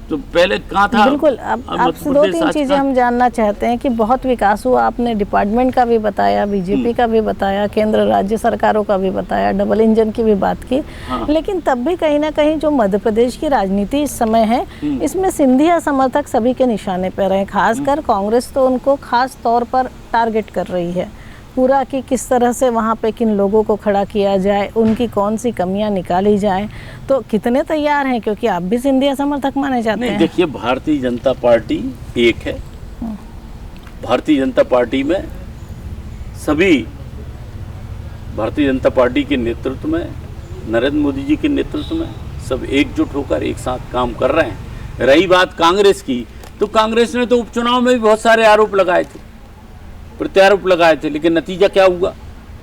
तो पहले कहाँ था? बिल्कुल। अब आपसे दो तीन चीज़ें हम जानना चाहते हैं कि बहुत विकास हुआ, आपने डिपार्टमेंट का भी बताया, बीजेपी का भी बताया, केंद्र राज्य सरकारों का भी बताया, डबल इंजन की भी बात की। हाँ। लेकिन तब भी कहीं ना कहीं जो मध्य प्रदेश की राजनीति इस समय है, इसमें सिंधिया समर्थक सभी के निशाने पर हैं। खासकर कांग्रेस तो उनको खास तौर पर टारगेट कर रही है पूरा, कि किस तरह से वहाँ पे किन लोगों को खड़ा किया जाए, उनकी कौन सी कमियां निकाली जाए। तो कितने तैयार हैं, क्योंकि आप भी सिंधिया समर्थक माने जाते हैं। देखिए, भारतीय जनता पार्टी एक है। भारतीय जनता पार्टी में सभी, भारतीय जनता पार्टी के नेतृत्व में, नरेंद्र मोदी जी के नेतृत्व में सब एकजुट होकर एक साथ काम कर रहे हैं। रही बात कांग्रेस की, तो कांग्रेस ने तो उपचुनाव में भी बहुत सारे आरोप लगाए थे, प्रत्यारोप लगाए थे, लेकिन नतीजा क्या हुआ?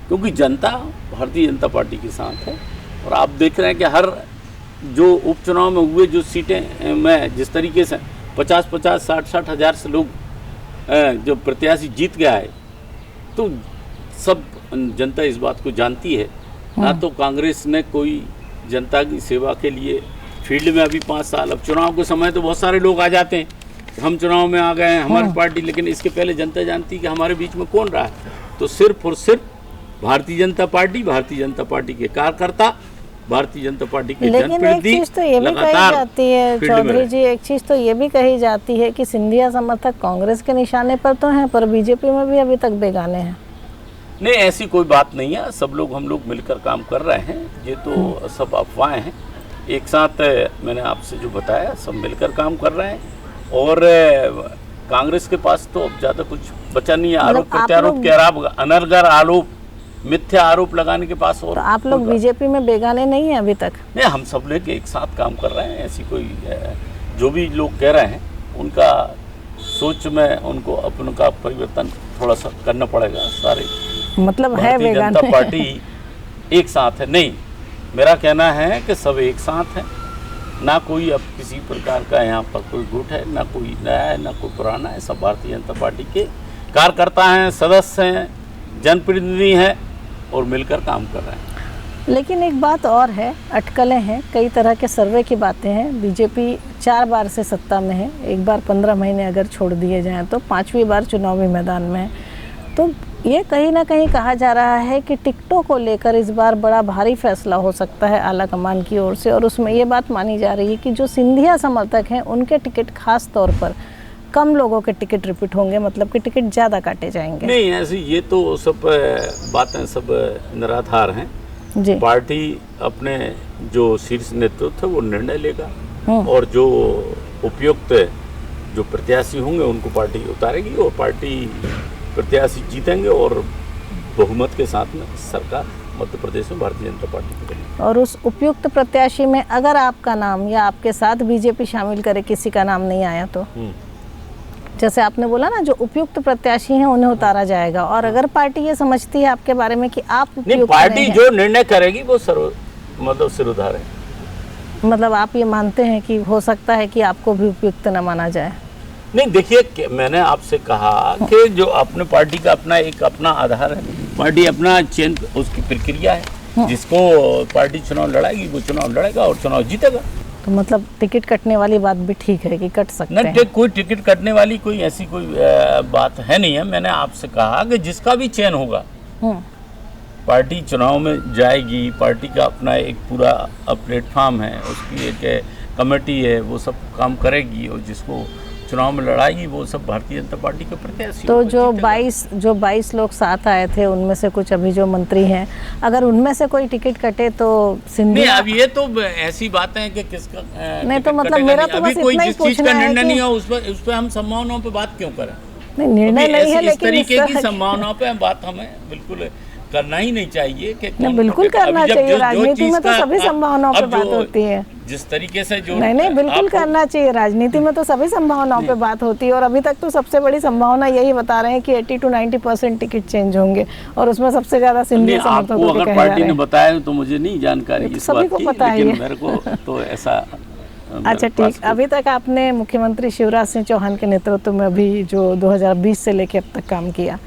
क्योंकि जनता भारतीय जनता पार्टी के साथ है। और आप देख रहे हैं कि हर जो उपचुनाव में हुए जो सीटें में जिस तरीके से 50-50, 60-60 हज़ार से लोग जो प्रत्याशी जीत गया है, तो सब जनता इस बात को जानती है। ना तो कांग्रेस ने कोई जनता की सेवा के लिए फील्ड में अभी 5 साल, अब चुनाव के समय तो बहुत सारे लोग आ जाते हैं, हम चुनाव में आ गए हैं हमारी पार्टी, लेकिन इसके पहले जनता जानती है कि हमारे बीच में कौन रहा है। तो सिर्फ और सिर्फ भारतीय जनता पार्टी के कार्यकर्ता, भारतीय जनता पार्टी के जनप्रतिनिधि। लेकिन एक चीज़ तो ये भी कही जाती है चौधरी जी, एक चीज़ तो ये भी कही जाती है कि सिंधिया समर्थक कांग्रेस के निशाने पर तो हैं, पर बीजेपी में भी अभी तक बेगाने हैं। नहीं, ऐसी कोई बात नहीं है। सब लोग, हम लोग मिलकर काम कर रहे हैं। ये तो सब अफवाहें हैं। एक साथ मैंने आपसे जो बताया, सब मिलकर काम कर रहे हैं। और कांग्रेस के पास तो अब ज़्यादा कुछ बचा नहीं है। आरोप प्रत्यारोप के अनर्गल आरोप, मिथ्या आरोप लगाने के पास। और तो आप लोग बीजेपी में बेगाने नहीं हैं अभी तक? नहीं, हम सब लोग एक साथ काम कर रहे हैं। ऐसी कोई, जो भी लोग कह रहे हैं उनका सोच में उनको अपन का परिवर्तन थोड़ा सा करना पड़ेगा। सारे मतलब है भारतीय बेगाने, जनता पार्टी एक साथ है। नहीं, मेरा कहना है कि सब एक साथ हैं। ना कोई अब किसी प्रकार का यहाँ पर कोई गुट है, ना कोई नया है, ना कोई पुराना है। सब भारतीय जनता पार्टी के कार्यकर्ता हैं, सदस्य हैं, जनप्रतिनिधि हैं और मिलकर काम कर रहे हैं। लेकिन एक बात और है, अटकलें हैं, कई तरह के सर्वे की बातें हैं। बीजेपी 4 बार से सत्ता में है, एक बार 15 महीने अगर छोड़ दिए जाएं तो 5वीं बार चुनावी मैदान में है। तो ये कहीं ना कहीं कहा जा रहा है कि टिकटों को लेकर इस बार बड़ा भारी फैसला हो सकता है आला कमान की ओर से। और उसमें ये बात मानी जा रही है कि जो सिंधिया समर्थक हैं उनके टिकट खास तौर पर कम लोगों के टिकट रिपीट होंगे, मतलब कि टिकट ज़्यादा काटे जाएंगे। नहीं, ऐसी ये तो सब बातें सब निराधार हैं जी। पार्टी अपने जो शीर्ष नेतृत्व है वो निर्णय लेगा, और जो उपयुक्त जो प्रत्याशी होंगे उनको पार्टी उतारेगी, और पार्टी प्रत्याशी जीतेंगे और बहुमत के साथ में सरकार मध्य प्रदेश में भारतीय जनता पार्टी की बनेगी। और उस उपयुक्त प्रत्याशी में अगर आपका नाम या आपके साथ बीजेपी शामिल करे, किसी का नाम नहीं आया तो जैसे आपने बोला ना, जो उपयुक्त प्रत्याशी हैं उन्हें उतारा जाएगा। और अगर पार्टी ये समझती है आपके बारे में कि आप नहीं, पार्टी जो निर्णय करेगी वो मतलब सिरोधार है। मतलब आप ये मानते हैं कि हो सकता है कि आपको भी उपयुक्त न माना जाए? नहीं, देखिए, मैंने आपसे कहा कि जो अपने पार्टी का अपना आधार है, पार्टी अपना चयन, उसकी प्रक्रिया है। जिसको पार्टी चुनाव लड़ाएगी वो चुनाव लड़ेगा और चुनाव जीतेगा। तो मतलब टिकट कटने वाली बात भी ठीक है कि कट सकते हैं? कोई टिकट कटने वाली कोई ऐसी कोई बात है नहीं है। मैंने आपसे कहा कि जिसका भी चयन होगा, पार्टी चुनाव में जाएगी, पार्टी का अपना एक पूरा प्लेटफॉर्म है, उसकी एक कमेटी है, वो सब काम करेगी, और जिसको चुनाव में लड़ाएगी वो सब भारतीय जनता पार्टी के प्रत्याशी। तो जो 22 लोग साथ आए थे उनमें से कुछ अभी जो मंत्री हैं, अगर उनमें से कोई टिकट कटे तो सिंधिया? नहीं, अब ये तो ऐसी बातें हैं कि किसका नहीं, तो मतलब मेरा तो बस इतना ही पूछना है, निर्णय नहीं हो उस पर हम संभावनाओं पे बात क्यों करें? नहीं, निर्णय नहीं है, लेकिन इस तरीके की संभावनाओं पे बात हमें बिल्कुल करना ही नहीं चाहिए कि बिल्कुल करना चाहिए। राजनीति में तो सभी संभावनाओं पे बात होती है। जिस तरीके से जो नहीं, बिल्कुल करना चाहिए। राजनीति में तो सभी संभावनाओं पे बात होती है, और अभी तक तो सबसे बड़ी संभावना यही बता रहे हैं कि 80 to 90% टिकट चेंज होंगे, और उसमें सबसे ज्यादा सिंधिया समर्थकों को अगर पार्टी ने बताया तो मुझे नहीं जानकारी इस सभी को पता है, लेकिन मेरे को तो ऐसा। अच्छा, ठीक। अभी तक आपने मुख्यमंत्री शिवराज सिंह चौहान के नेतृत्व में अभी जो 2020 से लेकर अब तक काम किया,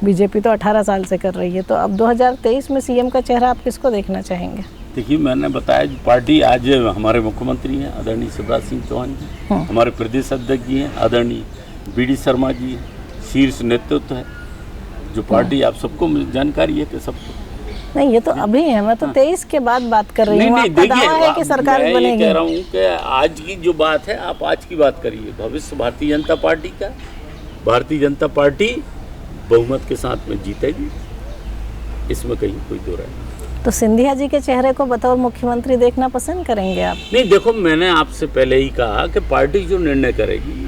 बीजेपी तो 18 साल से कर रही है, तो अब 2023 में सीएम का चेहरा आप किसको देखना चाहेंगे? देखिए, मैंने बताया पार्टी आज हमारे मुख्यमंत्री हैं आदरणीय शिवराज सिंह चौहान जी, हमारे प्रदेश अध्यक्ष जी हैं आदरणीय BD शर्मा जी हैं, शीर्ष नेतृत्व है जो पार्टी, आप सबको जानकारी है कि सबको। नहीं, ये तो अभी है, मैं तो 23 के बाद बात कर रही हूँ। आपका दावा है कि सरकार मैं बनेगी। ये कह रहा हूँ कि आज की जो बात है, आप आज की बात करिए। भविष्य भारतीय जनता पार्टी का, भारतीय जनता पार्टी बहुमत के साथ में जीतेगी, इसमें कहीं कोई दो राय नहीं। तो सिंधिया जी के चेहरे को बतौर मुख्यमंत्री देखना पसंद करेंगे आप? नहीं, देखो, मैंने आपसे पहले ही कहा कि पार्टी जो निर्णय करेगी,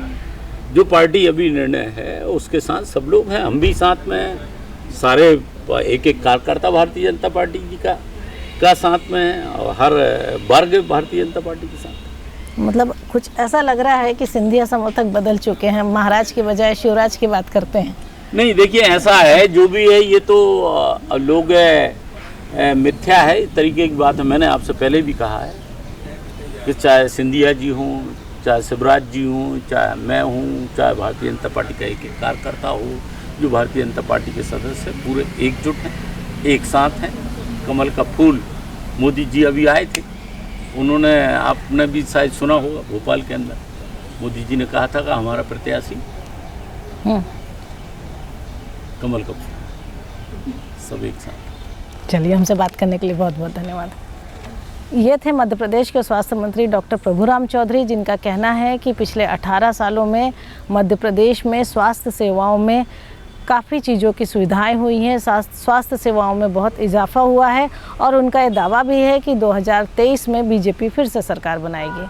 जो पार्टी अभी निर्णय है उसके साथ सब लोग हैं, हम भी साथ में हैं, सारे एक एक कार्यकर्ता भारतीय जनता पार्टी जी का साथ में है, और हर वर्ग भारतीय जनता पार्टी के साथ। मतलब कुछ ऐसा लग रहा है कि सिंधिया समर्थक बदल चुके हैं, महाराज की बजाय शिवराज की बात करते हैं। नहीं, देखिए, ऐसा है, जो भी है ये तो लोग मिथ्या है, इस तरीके की बात है। मैंने आपसे पहले भी कहा है कि चाहे सिंधिया जी हों, चाहे शिवराज जी हों, चाहे मैं हूँ, चाहे भारतीय जनता पार्टी का एक कार्यकर्ता हो, जो भारतीय जनता पार्टी के सदस्य पूरे एकजुट हैं, एक साथ हैं। कमल का फूल, मोदी जी अभी आए थे, उन्होंने, आपने भी शायद सुना होगा, भोपाल के अंदर मोदी जी ने कहा था कि हमारा प्रत्याशी कमल का फूल, सब एक साथ। चलिए, हमसे बात करने के लिए बहुत बहुत धन्यवाद। ये थे मध्य प्रदेश के स्वास्थ्य मंत्री डॉक्टर प्रभुराम चौधरी, जिनका कहना है कि पिछले 18 सालों में मध्य प्रदेश में स्वास्थ्य सेवाओं में काफ़ी चीज़ों की सुविधाएं हुई हैं, स्वास्थ्य सेवाओं में बहुत इजाफा हुआ है, और उनका ये दावा भी है कि 2023 में बीजेपी फिर से सरकार बनाएगी।